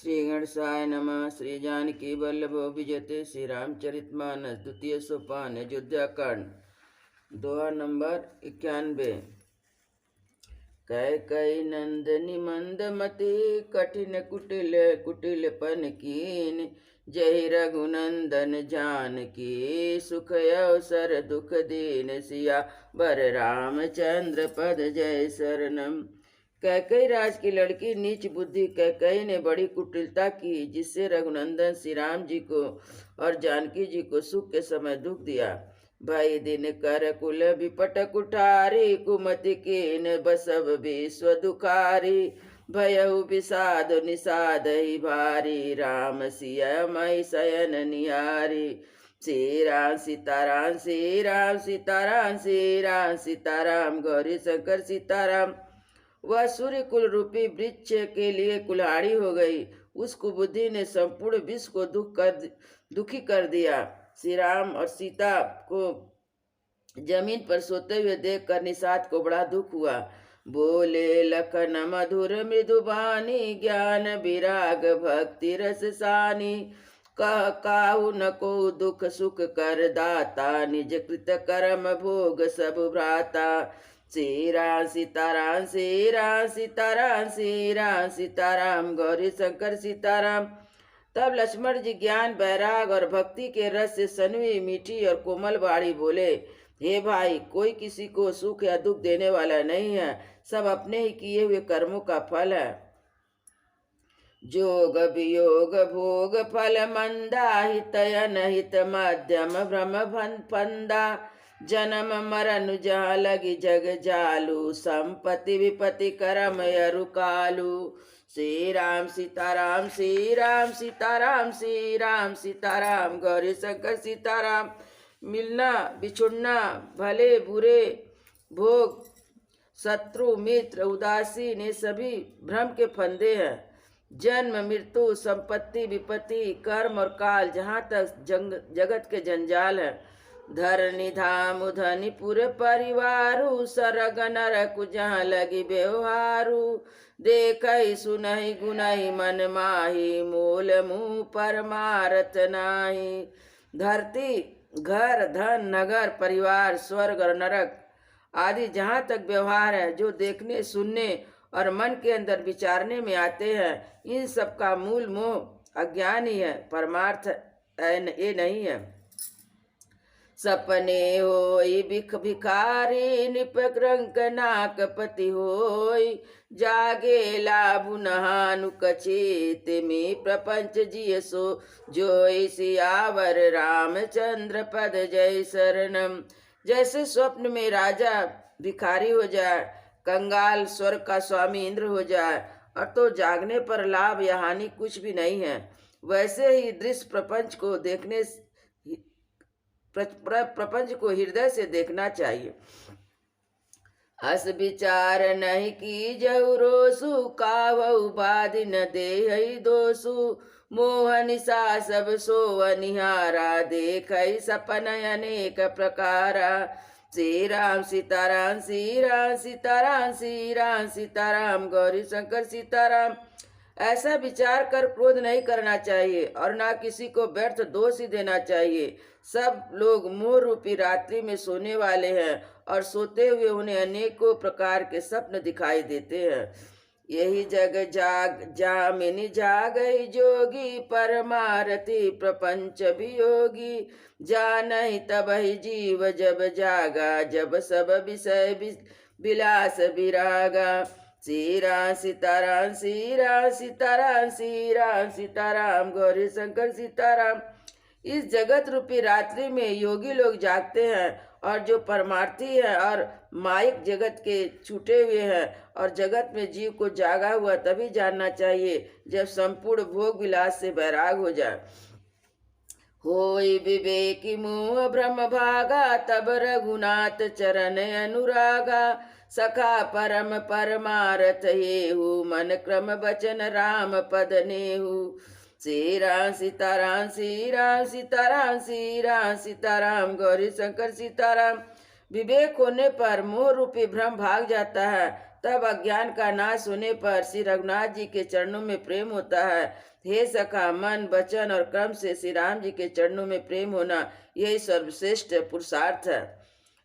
श्री गणेशाय नमः। श्री जानकी वल्लभो विजयते। श्री रामचरितमानस द्वितीय सोपान अयोध्या कांड। दोहा नंबर 91। कैकई नंदनी मंदमती कठिन कुटिल कुटिलपन कीन। जय रघुनंदन जानकी सुख अवसर दुख दीन। सिया बर रामचंद्र पद जय शरणम। कैकई राज की लड़की नीच बुद्धि कैकई ने बड़ी कुटिलता की, जिससे रघुनंदन श्री राम जी को और जानकी जी को सुख के समय दुख दिया। भाई दिन कर कुल विपट कुठारी कुमति कीन बसव विश्व दुखारी। भयउ विषाद निषाद ही भारी राम सिया मई शयन निहारी। श्री राम सीताराम श्री राम सीताराम श्री राम सीताराम गौरी शंकर सीताराम। वह सूर्य कुल रूपी वृक्ष के लिए कुल्हाड़ी हो गई। उस कुबुद्धि ने संपूर्ण विश्व को दुखी कर दिया। श्री राम और सीता को जमीन पर सोते हुए देखकर निषाद को बड़ा दुख हुआ। बोले लखन मधुर मृदुबानी ज्ञान विराग भक्ति रस सानी। कह काहू न को दुख सुख कर दाता निज कृत कर्म भोग सब भ्राता। श्री राम सीताराम श्री राम सीताराम श्री राम सीताराम गौरी शंकर सीताराम। तब लक्ष्मण जी ज्ञान वैराग और भक्ति के रस से सन्वी मीठी और कोमल वाणी बोले, हे भाई, कोई किसी को सुख या दुख देने वाला नहीं है, सब अपने ही किए हुए कर्मों का फल है। जोग वियोग भोग फल मंदा हित अनहित मध्यम भ्रम फंदा। जन्म मरण जहाँ लगी जग जालू संपत्ति विपत्ति करम यरु कालू। श्री राम सीताराम श्री राम सीताराम श्री राम सीताराम गौरी शंकर सीताराम। मिलना बिछुड़ना भले बुरे भोग शत्रु मित्र उदासीन ये सभी भ्रम के फंदे हैं। जन्म मृत्यु संपत्ति विपत्ति कर्म और काल जहाँ तक जगत के जंजाल है। धरनी धाम धनी पूरे परिवारू सरग नरक जहाँ लगी व्यवहारू। देखई सुनहि गुनहि मन माही मूल मुँह परमारथ नाही। धरती घर धन नगर परिवार स्वर्ग और नरक आदि जहाँ तक व्यवहार है, जो देखने सुनने और मन के अंदर विचारने में आते हैं, इन सब का मूल मोह अज्ञान ही है, परमार्थ ये नहीं है। सपने होई बिख भिखारी निपक रंक नाक पति होई। जागे लाभु नहानु कचेत में प्रपंच जिय सो जोई। सियावर रामचंद्र पद जय शरणम। जैसे स्वप्न में राजा भिखारी हो जाए, कंगाल स्वर्ग का स्वामी इंद्र हो जाए, और तो जागने पर लाभ या हानि कुछ भी नहीं है, वैसे ही दृश्य प्रपंच को देखने प्रपंच को हृदय से देखना चाहिए। हस विचार नहीं की जहु रोसु कावु बाधि न देहि दोसु। मोह निशा सब सोव निहारा देखई सपन अनेक प्रकारा। श्री राम सीताराम श्री राम सीताराम श्री राम सीताराम गौरी शंकर सीताराम। ऐसा विचार कर क्रोध नहीं करना चाहिए और ना किसी को व्यर्थ दोष ही देना चाहिए। सब लोग मोह रूपी रात्रि में सोने वाले हैं और सोते हुए उन्हें अनेकों प्रकार के स्वप्न दिखाई देते हैं। यही जग जाग जामिनी जागई जोगी परमारती प्रपंच वियोगी। जानहि तबहि जीव जब जागा जब सब विषय विलास विरागा। श्री राम सीताराम श्री राम सीताराम श्री राम सीताराम गौरी शंकर सीताराम। इस जगत रूपी रात्रि में योगी लोग जागते हैं और जो परमार्थी है और माइक जगत के छूटे हुए हैं, और जगत में जीव को जागा हुआ तभी जानना चाहिए जब संपूर्ण भोग विलास से वैराग हो जाए। होई विवेकी मोह भ्रम भागा तब रघुनाथ चरण अनुरागा। सखा परम परमारथ हेहु मन क्रम वचन राम पद नेहु। श्री राम सीताराम श्री राम सीताराम श्री राम सीताराम गौरी शंकर सीताराम। विवेक होने पर मोह रूपी भ्रम भाग जाता है, तब अज्ञान का नाश होने पर श्री रघुनाथ जी के चरणों में प्रेम होता है। हे सखा, मन वचन और कर्म से श्री राम जी के चरणों में प्रेम होना यही सर्वश्रेष्ठ पुरुषार्थ है।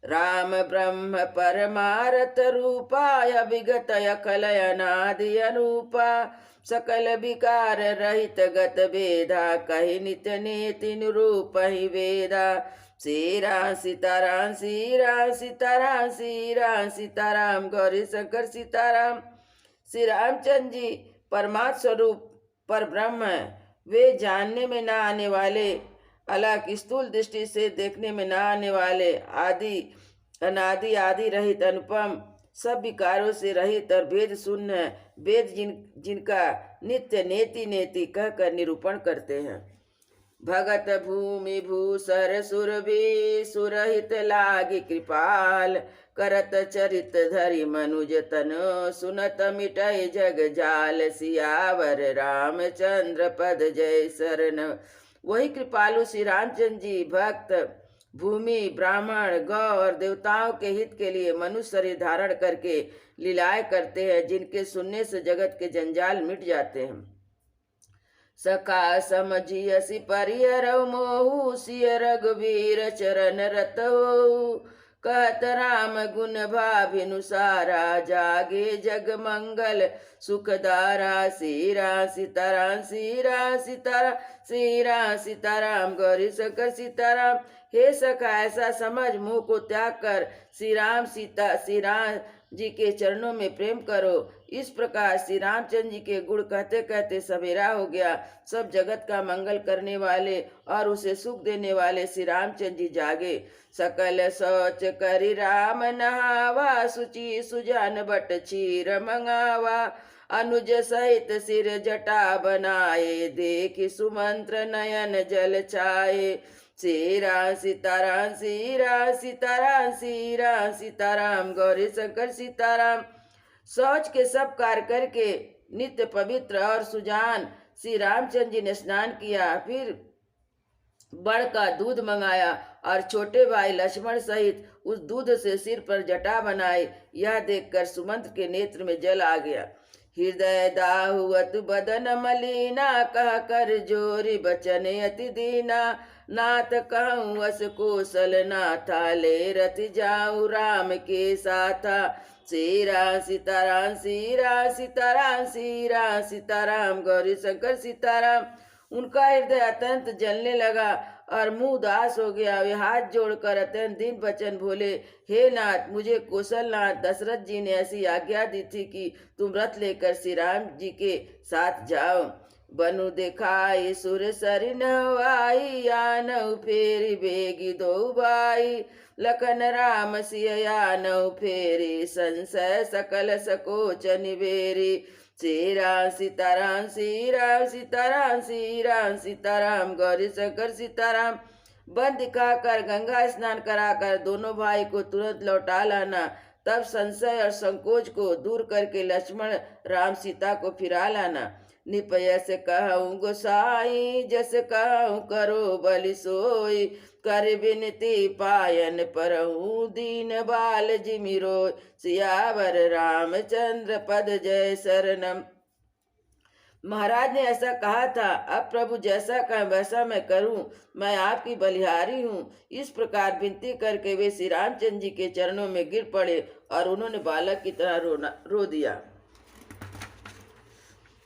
राम ब्रह्म परमारथ रूपाय विगत अखल अनादि अनूपा सकल विकार रहित गत वेदा कहि नित्य नेति निरूप ही वेदा। श्री राम सीताराम श्री राम सीताराम श्री राम सीताराम गौरी शंकर सीताराम। श्री रामचंद्र जी परमात्म स्वरूप पर ब्रह्म है। वे जानने में ना आने वाले, अलग स्थूल दृष्टि से देखने में ना आने वाले, आदि अनादि आदि रहित अनुपम, सब विकारों से रहित और भेद शून्य है। वेद जिनका नित्य नेति नेति कहकर निरूपण करते हैं। भगत भूमि भूसर सुरभि सुरहित लागी कृपाल करत चरित धरि मनुज तन सुनत मिटय जग जाल सियावर रामचंद्र पद जय शरण। वही कृपालु श्री रामचंद्र जी भक्त भूमि ब्राह्मण गौ और देवताओं के हित के लिए मनुष्य शरीर धारण करके लीलाएं करते हैं, जिनके सुनने से जगत के जंजाल मिट जाते हैं। सखा समझियसि परिहरौ मोहु सिय रघुवीर चरण रत हो कहत राम गुण भाभिनुसारा जागे जग मंगल सुखदारा। श्री राम सीताराम श्री राम सीताराम श्री राम सीताराम गौरी शंकर सीताराम। हे सखा, ऐसा समझ मोह को त्याग कर श्री राम जी के चरणों में प्रेम करो। इस प्रकार श्री रामचंद्र जी के गुण कहते कहते सवेरा हो गया। सब जगत का मंगल करने वाले और उसे सुख देने वाले श्री रामचंद्र जी जागे। सकल सोच करि राम नहावा सुचि सुजान बट चीर मंगावा अनुज सहित सिर जटा बनाए देखि सुमंत्र नयन जल छाए। श्री राम सीताराम श्री राम सीताराम श्री राम सीताराम गौरी शंकर सीताराम। शौच के सब कार्य करके नित्य पवित्र और सुजान श्री रामचंद्र जी ने स्नान किया, फिर बड़ का दूध मंगाया और छोटे भाई लक्ष्मण सहित उस दूध से सिर पर जटा बनाई। यह देखकर सुमंत्र के नेत्र में जल आ गया। हृदय दाहुवत बदन मलिना कह कर जोरी बचन अति दीना नाथ कहूँ वस कौशल नाथा ले रथ जाऊँ राम के साथा। श्री राम सीताराम श्री राम सीताराम श्री राम सीताराम गौरी शंकर सीताराम। उनका हृदय अत्यंत जलने लगा और मुंह उदास हो गया। वे हाथ जोड़कर अत्यंत दीन वचन बोले, हे नाथ, मुझे कौशलनाथ दशरथ जी ने ऐसी आज्ञा दी थी कि तुम रथ लेकर श्री राम जी के साथ जाओ। बनु दिखाई सुर सरि नवाई आनऊ फेरी बेगी दो भाई लखन राम सिय आनऊ फेरी संशय सकल सकोच निबेरी। श्री राम सीताराम श्री राम सीताराम श्री राम सीताराम गौरी शंकर सीताराम। वन दिखाकर गंगा स्नान कराकर दोनों भाई को तुरंत लौटा लाना, तब संशय और संकोच को दूर करके लक्ष्मण राम सीता को फिरा लाना। निपय से कहूँ गोसाई जस कहूँ करो बलि सोई कर बिनती पायन परहूँ दीन बाल जिमिरो सियावर रामचंद्र पद जय शरणम। महाराज ने ऐसा कहा था, अब प्रभु जैसा कहें वैसा मैं करूं, मैं आपकी बलिहारी हूँ। इस प्रकार विनती करके वे श्री रामचंद्र जी के चरणों में गिर पड़े और उन्होंने बालक की तरह रो दिया।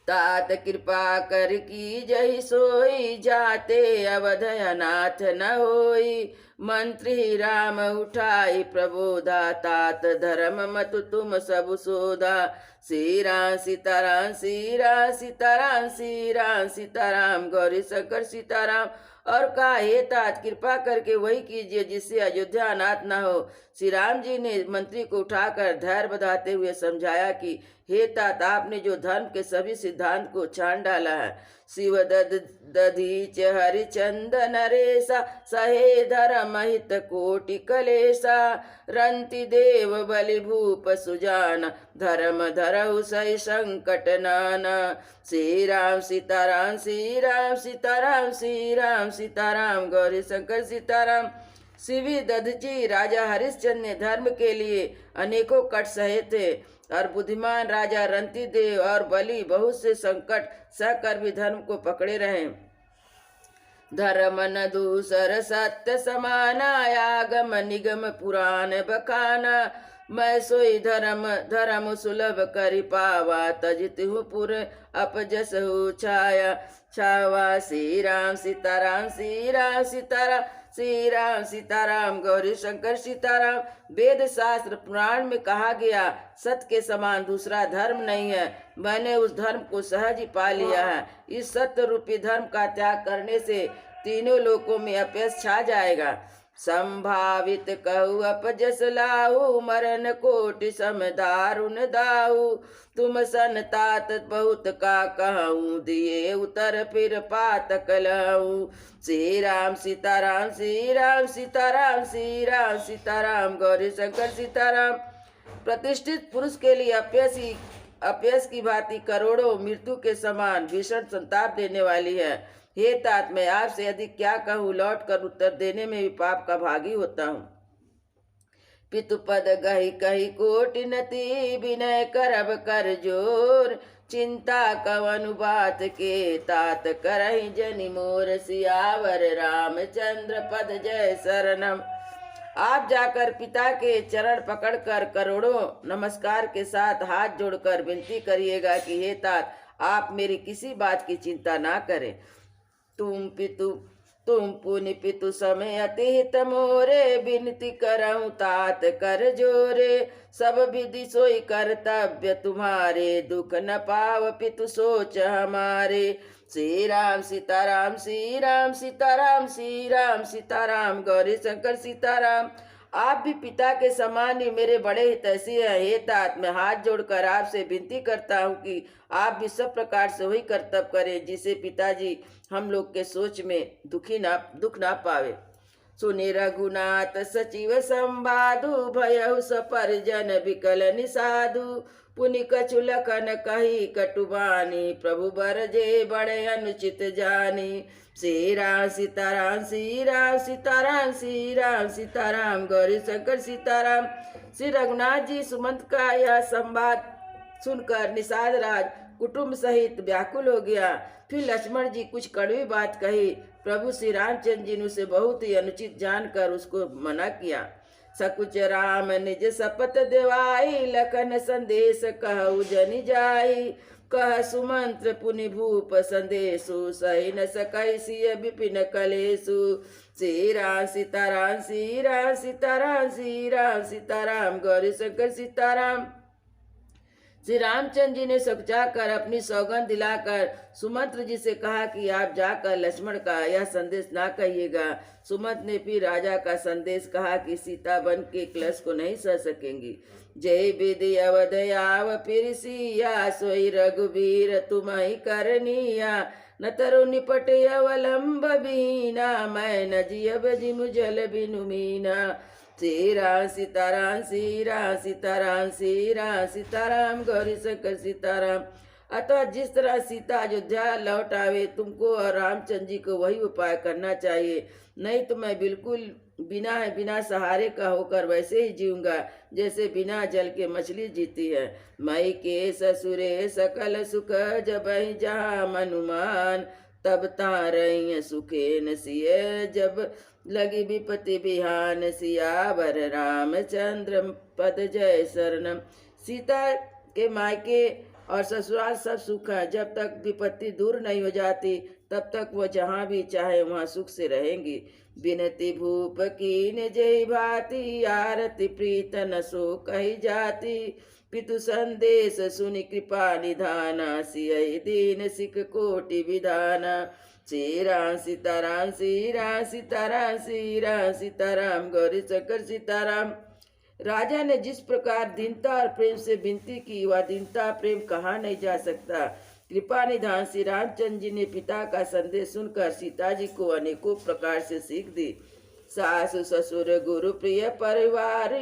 तात कृपा कर की जही सोई जाते अवध अनाथ न होई मंत्री राम उठाई प्रबोधा तात धर्म मत तुम सब सोधा। श्री राम सीताराम श्री राम सीताराम श्री राम सीताराम गौरी शंकर सीताराम। और कहा, हे तात, कृपा करके वही कीजिए जिससे अयोध्या अनाथ न हो। श्री राम जी ने मंत्री को उठाकर धैर्य बधाते हुए समझाया कि हे तात, आपने जो धर्म के सभी सिद्धांत को छान डाला है, शिव दधीच हरिचंदन रेसा सहे धर्म हित कोटि कलेसा रंति देव बलि भूप सुजान धर्म धरहु सही संकट नाना। श्री राम सीताराम श्री राम सीताराम श्री राम सीताराम गौरी शंकर सीताराम। शिवी दधची राजा हरिश्चंद्र ने धर्म के लिए अनेकों कष्ट सहे थे और बुद्धिमान राजा रंतिदेव और बलि बहुत से संकट सहकर भी धर्म को पकड़े रहे। धर्म न दूसर सत्य समाना आगम निगम पुराण बखाना मैं सोई धर्म धर्म सुलभ करि पावा तजित हूँ पुर अपजस हो छाया छावा। श्री राम सीताराम श्री राम सीताराम श्री राम सीताराम गौरी शंकर सीताराम। वेद शास्त्र पुराण में कहा गया सत्य के समान दूसरा धर्म नहीं है। मैंने उस धर्म को सहज ही पा लिया है। इस सत्य रूपी धर्म का त्याग करने से तीनों लोकों में अपयश छा जाएगा। संभावित कहु अपजस लाहू मरण कोटि सम दारुण दाहू तुम संतात बहुत का कहूँ दिए उतर फिर पातक लहू। श्री राम सीताराम श्री राम सीताराम श्री राम सीताराम गौरी शंकर सीताराम। प्रतिष्ठित पुरुष के लिए अपयश की भांति करोड़ों मृत्यु के समान भीषण संताप देने वाली है। हे तात मैं आपसे अधिक क्या कहूँ, लौट कर उत्तर देने में भी पाप का भागी होता हूँ। पितुपद गही कही कोटि नति विनय करब कर जोर चिंता कवन बात के तात करहि जनि मोर सियावर रामचंद्र पद जय शरणम। आप जाकर पिता के चरण पकड़कर करोड़ों नमस्कार के साथ हाथ जोड़कर विनती करिएगा कि हे तात आप मेरी किसी बात की चिंता ना करें। तुम पुनि पितु समय अति हित मोरे बिनती करऊँ तात कर जोरे सब विधि सोई कर्तव्य तुम्हारे दुख न पाव पितु सोच हमारे। श्री राम सीताराम श्री राम सीताराम श्री राम सीताराम गौरी शंकर सीताराम। आप भी पिता के समान ही मेरे बड़े हितैषी हैं। हे तात मैं हाथ जोड़कर आपसे विनती करता हूँ कि आप भी सब प्रकार से वही कर्तव्य करें जिसे पिताजी हम लोग के सोच में दुख ना पावे। सुनि रघुनाथ सचिव संवादु भयहु सपरिजन विकल निसाधु पुनि कछु लखन कही कटुबानी प्रभु बरजे बड़े अनुचित जानी। श्री राम सीताराम श्री राम सीताराम श्री राम सीताराम गौरी शंकर सीताराम। श्री रघुनाथ जी सुमंत का यह संवाद सुनकर निषाद राज कुटुंब सहित व्याकुल हो गया। फिर लक्ष्मण जी कुछ कड़वी बात कही। प्रभु श्री रामचंद्र जी ने उसे बहुत ही अनुचित जानकर उसको मना किया। सकुच राम निज शपथ देवाई लखन संदेश कहु जनि जाई कह सुमंत्र पुनि भूप संदेशु सही न सकई सिय विपिन कलेशु। श्री राम सीताराम श्री राम सीताराम श्री राम सीताराम गौरी शंकर सीताराम। श्री रामचंद्र जी ने सकुचाकर अपनी सौगंध दिलाकर सुमंत्र जी से कहा कि आप जाकर लक्ष्मण का यह संदेश ना कहिएगा। सुमंत्र ने फिर राजा का संदेश कहा कि सीता बन के क्लेश को नहीं सह सकेंगी। जय विधि अवध आव फिर सिया सोई रघुवीर तुम्हि करनिया न तरु निपट अवलंब बीना मैं न जियब जिमु जल बिनु मीना। श्री राम सीताराम श्री राम सीताराम श्री राम सीताराम गौरी शंकर सीताराम। अतः जिस तरह सीता अयोध्या लौट आवे तुमको और रामचंद्र जी को वही उपाय करना चाहिए, नहीं तो मैं बिल्कुल बिना सहारे का होकर वैसे ही जीऊंगा जैसे बिना जल के मछली जीती है। मई के ससुरे सकल सुख जब जहाँ मनुमान तब तारई सुखे न सिय जब लगी विपत्ति बिहान सियावर रामचंद्र पद जय शरणम। सीता के मायके और ससुराल सब सुख है। जब तक विपत्ति दूर नहीं हो जाती तब तक वह जहाँ भी चाहे वहाँ सुख से रहेंगी। बिनती भूप कीन जय भांति आरती प्रीत न सो कही जाती पितु संदेश सुनि कृपा निधाना सिय दीन सिख कोटि विधाना। श्री राम सीताराम श्री राम सीताराम श्री राम सीताराम गौरी शंकर सीताराम। राजा ने जिस प्रकार दीनता और प्रेम से विनती की वह दीनता प्रेम कहा नहीं जा सकता। कृपा निधान श्री रामचंद्र जी ने पिता का संदेश सुनकर सीता जी को अनेकों प्रकार से सीख दी। सासु ससुर गुरु प्रिय परिवार,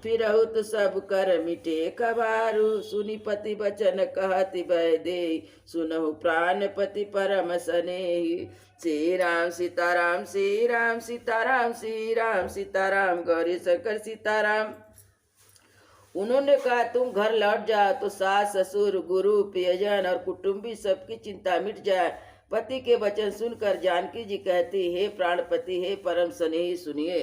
फिरहुत सब कर मिटे कबारू। सुनि पति बचन कहति भय दे, सुनहु प्राणपति परम स्नेही। श्री राम सीताराम, श्री राम सीताराम, श्री राम सीताराम, गौरी शंकर सीताराम। उन्होंने कहा तुम घर लौट जाओ तो सास ससुर गुरु प्रियजन और कुटुंबी सबकी चिंता मिट जाए। पति के वचन सुनकर जानकी जी कहती, हे प्राणपति, हे परम स्नेही, सुनिए।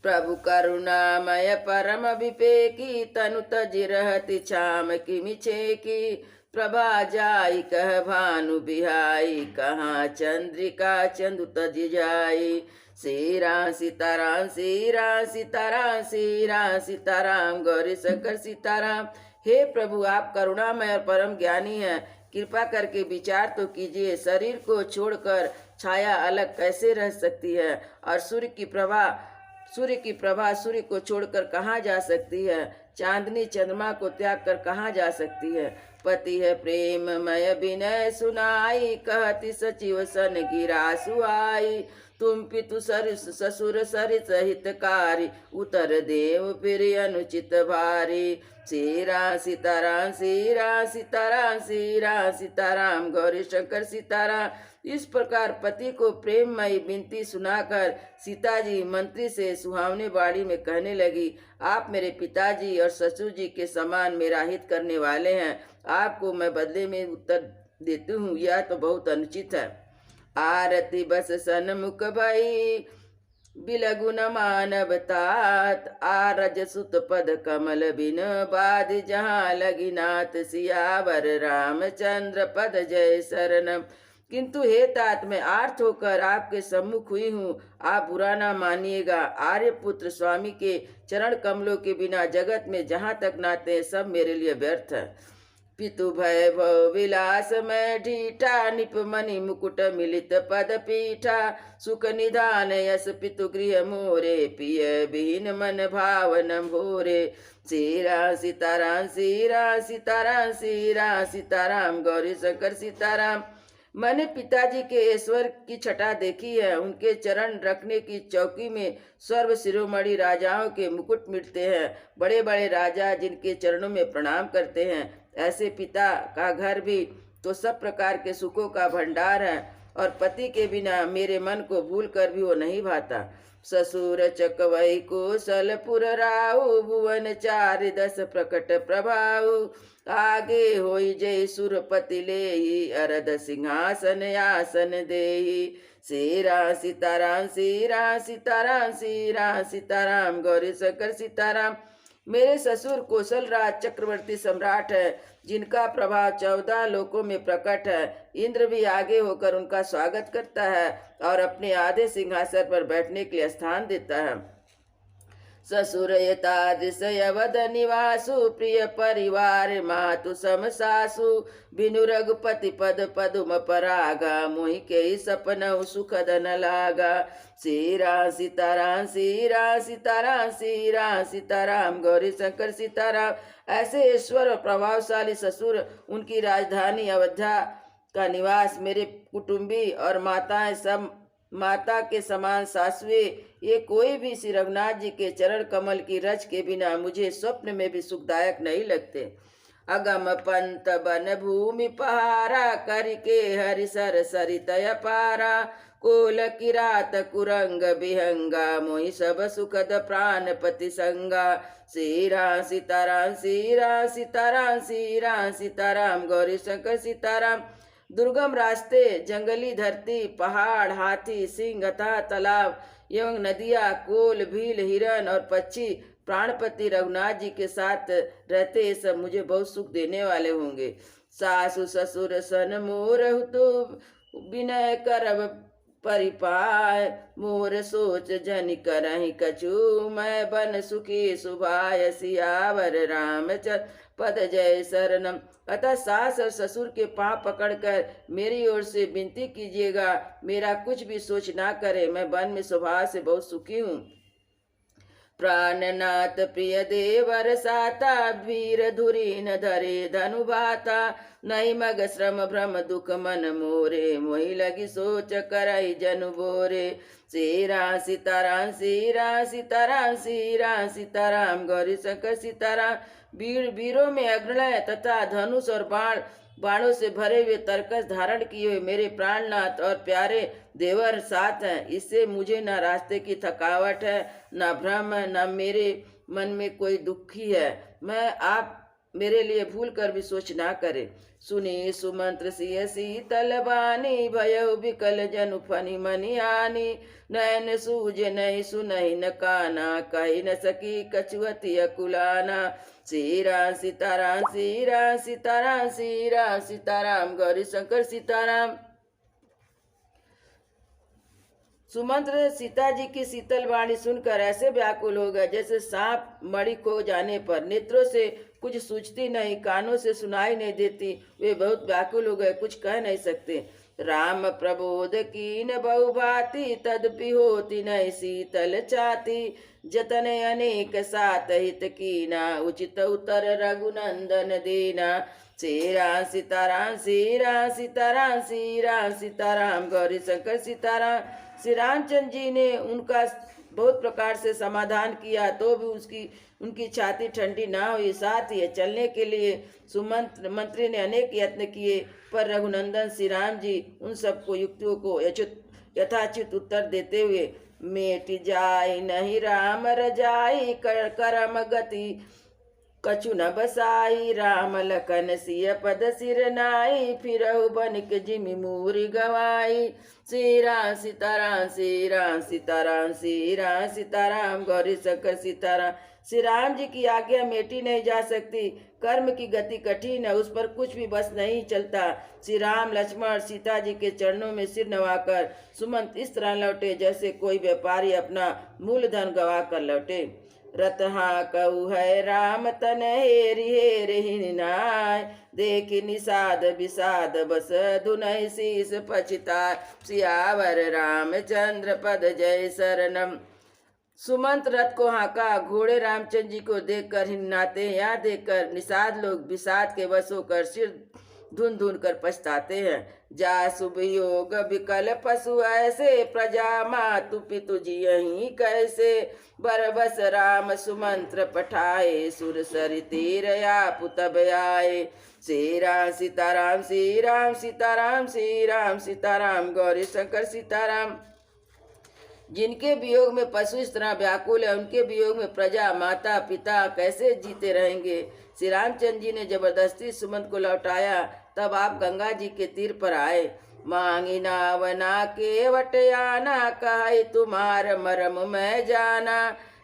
प्रभु करुणामय परम विपेकी, तनु तजि रहति छाम किमि छेकी। प्रभा जाई कह भानु बिहाई, कहाँ चंद्रिका चंदु तजि जाई। श्री राम सीताराम, श्री राम सीताराम, श्री राम सीताराम, गौरी शंकर सीताराम। हे प्रभु, आप करुणामय और परम ज्ञानी हैं, कृपा करके विचार तो कीजिए। शरीर को छोड़कर छाया अलग कैसे रह सकती है, और सूर्य की प्रभा सूर्य को छोड़कर कहाँ जा सकती है। चांदनी चंद्रमा को त्याग कर कहाँ जा सकती है। पति है प्रेममय विनय सुनाई, कहती सचिव सन गिरा सुआई। तुम पितु ससुर सरित हितकारी, उतर देव फिर अनुचित भारी। श्री राम सीताराम, श्री राम सीताराम, श्री राम सीताराम, गौरी शंकर सीताराम। इस प्रकार पति को प्रेममयी विनती सुनाकर सीता जी मंत्री से सुहावने बाड़ी में कहने लगी, आप मेरे पिताजी और ससुर जी के समान मेरा हित करने वाले हैं, आपको मैं बदले में उत्तर देती हूँ, यह तो बहुत अनुचित है। आरती बस सन्मुख भई, बिलगुन मानव तात। आरज सुत पद कमल बिन, बाध जहाँ लगी नाथ। सियावर रामचंद्र पद जय शरणम। किंतु हे तात, मैं आर्थ होकर आपके सम्मुख हुई हूँ, आप बुरा ना मानिएगा। आर्यपुत्र स्वामी के चरण कमलों के बिना जगत में जहाँ तक नाते सब मेरे लिए व्यर्थ है। पितु भय भव विलास में ढीठा, निप मणि मुकुट मिलित पद पीठा। सुख निधान यस पितु गृह मोरे, पिय विहीन मन भावन भोरे। श्री राम सीताराम, श्री राम सीताराम, श्री राम सीताराम, गौरी शंकर सीताराम। मैंने पिताजी के ऐश्वर्य की छटा देखी है। उनके चरण रखने की चौकी में सर्व शिरोमणि राजाओं के मुकुट मिटते हैं। बड़े बड़े राजा जिनके चरणों में प्रणाम करते हैं, ऐसे पिता का घर भी तो सब प्रकार के सुखों का भंडार है, और पति के बिना मेरे मन को भूल कर भी वो नहीं भाता। ससुर चकवई कौशलपुर राउ, भुवन चारि दस प्रकट प्रभाऊ। आगे होई जय सुरपति लेहि, अरद सिंहासन आसन देहि। श्री राम सीताराम, श्री राम सीताराम, श्री राम सीताराम, गौरी शंकर सीताराम। मेरे ससुर कौशल राज चक्रवर्ती सम्राट है, जिनका प्रभाव 14 लोकों में प्रकट है। इंद्र भी आगे होकर उनका स्वागत करता है और अपने आधे सिंहासन पर बैठने के लिए स्थान देता है। ससुर यतादृश अवध निवासु, प्रिय परिवार मातु सम सासु। बिनु रघुपति पद पदुम परागा, मोहि के सपनउ सुखद न लागा। श्री राम सीताराम, श्री राम सीताराम, श्री राम सीताराम, गौरी शंकर सीताराम। ऐसे ईश्वर और प्रभावशाली ससुर, उनकी राजधानी अयोध्या का निवास, मेरे कुटुंबी और माताएं सब माता के समान सासुए, ये कोई भी श्री रघुनाथ जी के चरण कमल की रज के बिना मुझे स्वप्न में भी सुखदायक नहीं लगते। अगम पंत बन भूमि पहारा, करके हरिसर सरित अपारा। कोल किरात कुरंग बिहंगा, मोहि सब सुखद प्राणपति संगा। श्री राम सीताराम, श्री राम सीताराम, श्री राम सीताराम, गौरी शंकर सीताराम। दुर्गम रास्ते, जंगली धरती, पहाड़, हाथी, सिंह तथा तालाब एवं नदियाँ, कोल, भील, हिरन और पक्षी प्राणपति रघुनाथ जी के साथ रहते, ये सब मुझे बहुत सुख देने वाले होंगे। सासु ससुर सन मोर तो विनय करब परिपाय, मोर सोच जन करहि कछु। मैं बन सुखी सुभाय, सियावर रामचंद्र पद जय शरणम। अतः सास और ससुर के पांव पकड़कर मेरी ओर से विनती कीजिएगा, मेरा कुछ भी सोच ना करे। मैं वन में स्वभाव से बहुत सुखी हूँ। प्राणनाथ प्रिय देवर साता वीर धुरी न धरे धनु भाता नहीं मग श्रम भ्रम दुख मन मोरे मोहि लगी सोच करई जनु बोरे सीरा सीताराम सीरा सीताराम सीरा सीताराम गौरी शंकर सीताराम। वीरों में अग्रलय तथा धनुष और बाणों से भरे हुए तरकस धारण किए हुए मेरे प्राणनाथ और प्यारे देवर साथ हैं। इससे मुझे न रास्ते की थकावट है, न भ्रम है, न मेरे मन में कोई दुखी है। मैं आप मेरे लिए भूल कर भी सोच ना करे। सुनी सुमंत्र सिय शीतल बानी भयउ विकल जनु फनि मनि आनी नयन सूझ नहीं सुनहि न काना कही न सकी कछुअति अकुलाना। सीरा सीताराम सीरा सीताराम सीरा सीताराम गौरी शंकर सीताराम। सुमंत्र सीता जी की शीतल वाणी सुनकर ऐसे व्याकुल हो गए जैसे सांप मणि खो जाने पर। नेत्रों से कुछ सूझती नहीं, कानों से सुनाई नहीं देती। वे बहुत व्याकुल हो गए, कुछ कह नहीं सकते। राम प्रबोध कीन बहुभाति तदपि होती नहीं शीतल छाती जतन अनेक सात हित कीना उचित उत्तर रघुनंदन देना। सीरा सीताराम सीरा सीताराम सीरा सीताराम गौरी शंकर सीताराम। श्री रामचंद्र जी ने उनका बहुत प्रकार से समाधान किया तो भी उनकी छाती ठंडी ना हुई। साथ ही चलने के लिए मंत्री ने अनेक यत्न किए, पर रघुनंदन श्री राम जी उन सबको युक्तियों को यथाचित उत्तर देते हुए मेट जाय नहीं राम रजाई करम गति कछु न बसाई राम लखन सिय पद सिर नाई फिरहु बनिक जिमि मूरी गवाई। सीरा सीताराम सीरा सीताराम सीरा सीताराम गौरी शंकर सीताराम। श्री राम जी की आज्ञा मेटी नहीं जा सकती, कर्म की गति कठिन है, उस पर कुछ भी बस नहीं चलता। श्री राम लक्ष्मण सीता जी के चरणों में सिर नवाकर सुमंत इस तरह लौटे जैसे कोई व्यापारी अपना मूलधन गवा कर लौटे। रतहा कहु है राम तन हेरि हेरि नाय देखि निषाद विषाद बस धुनहि शीस पछिताय सियावर रामचंद्र पद जय शरणम। सुमंत रथ को हाका, घोड़े रामचंद्र जी को देखकर हिन्नाते हैं। यहाँ देखकर निषाद लोग विषाद के वश होकर सिर धुन धुन कर पछताते हैं। जा शुभ योग विकल पशु ऐसे प्रजा मातु पितु जियहि कैसे बरबस राम सुमंत्र पठाए सुर सरि तीर आप तब आए। सीरा सीताराम सीराम सीताराम सीराम सीताराम गौरी शंकर सीताराम। जिनके वियोग में पशु इस तरह व्याकुल है, उनके वियोग में प्रजा माता पिता कैसे जीते रहेंगे। श्री रामचंद्र जी ने जबरदस्ती सुमंत को लौटाया। तब आप गंगा जी के तीर पर आए। मांगी नावना के वटयाना कहे तुम्हार मरम मैं जाना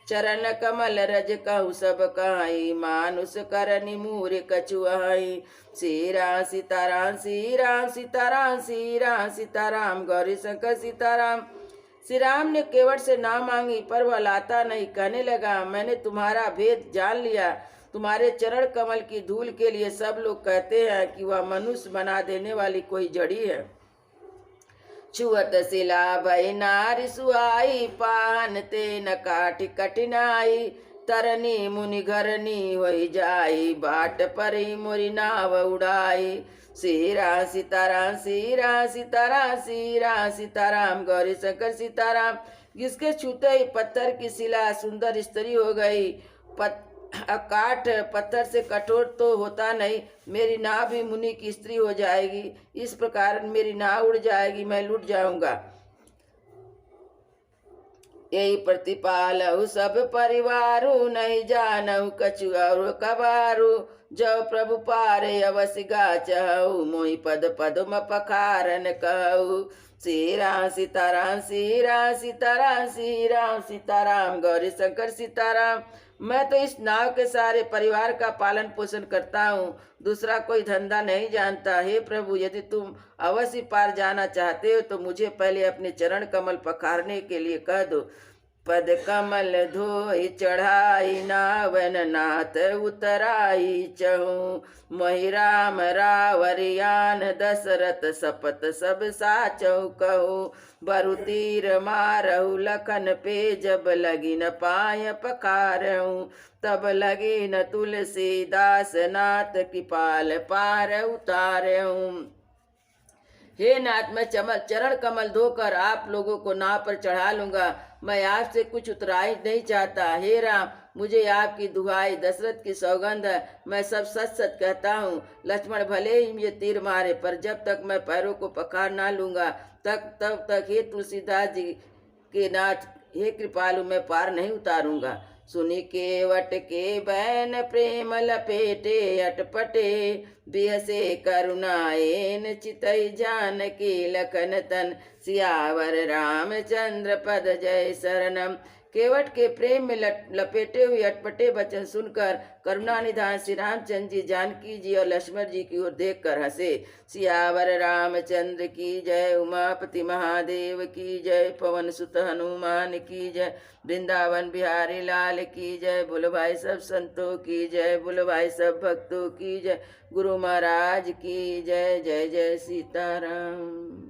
चरण कमल रज कहु सब कहाई मानुष करनि मूर कछुआई। सीरा सीताराम सीराम सीताराम सीराम सीताराम गौरी शंकर सीताराम। श्री राम ने केवट से ना मांगी, पर वह लाता नहीं। कहने लगा, मैंने तुम्हारा भेद जान लिया। तुम्हारे चरण कमल की धूल के लिए सब लोग कहते हैं कि वह मनुष्य बना देने वाली कोई जड़ी है। छुअत शिला भई नारी सुहाई पाहन ते न काटि कठिनाई तरनी मुनि घरनी होई जाई बाट परी मोरी नाव उड़ाई। सीरा सीताराम सीरा सीताराम सीरा सीताराम गौरी शंकर सीताराम। जिसके छूते ही पत्थर की शिला सुंदर स्त्री हो गई। काठ पत्थर से कठोर तो होता नहीं, मेरी नाव भी मुनि की स्त्री हो जाएगी। इस प्रकार मेरी नाव उड़ जाएगी, मैं लुट जाऊंगा। यही प्रतिपालहु सब परिवारु नहीं जानहु कछु और कबारू जो प्रभु पारे अवश्य गाचहु मोहि पद पद्म पखारन कहु। सीरा सीताराम सीरा सीताराम सीराम सीताराम गौरी शंकर सीताराम। मैं तो इस नाव के सारे परिवार का पालन पोषण करता हूँ, दूसरा कोई धंधा नहीं जानता। हे प्रभु, यदि तुम अवश्य पार जाना चाहते हो तो मुझे पहले अपने चरण कमल पखारने के लिए कह दो। पद कमल धोई चढ़ाई नावन नाथ उतराई चहु मोहि राम रावरियान दशरथ सपत सब साचौ कहु बरु तीर मारहु लखन पे जब लगी न पाय पकारहु तब लगे न तुलसीदास नाथ की पाल पार उतारहु। हे नाथ, मैं चरण कमल धोकर आप लोगों को नाव पर चढ़ा लूंगा। मैं आपसे कुछ उतराई नहीं चाहता। हे राम, मुझे आपकी दुहाई, दशरथ की सौगंध है, मैं सब सच सच कहता हूँ। लक्ष्मण भले ही ये तीर मारे, पर जब तक मैं पैरों को पकड़ ना लूंगा तब तक हे तुलसीदास जी के नाथ, हे कृपालु, मैं पार नहीं उतारूंगा। सुनि केवट के बैन प्रेम लपेटे अटपटे बिहसे करुणाएन चितई जानकी लखन तन सियावर रामचंद्र पद जय शरणम। केवट के प्रेम में लपेटे हुए अटपटे वचन सुनकर करुणा निधान श्री रामचंद्र जी जानकी जी और लक्ष्मण जी की ओर देखकर हंसे। सियावर रामचंद्र की जय, उमापति महादेव की जय, पवन सुत हनुमान की जय, वृंदावन बिहारी लाल की जय। बोलो भाई सब संतों की जय, बोलो भाई सब भक्तों की जय, गुरु महाराज की जय। जय जय सीताराम।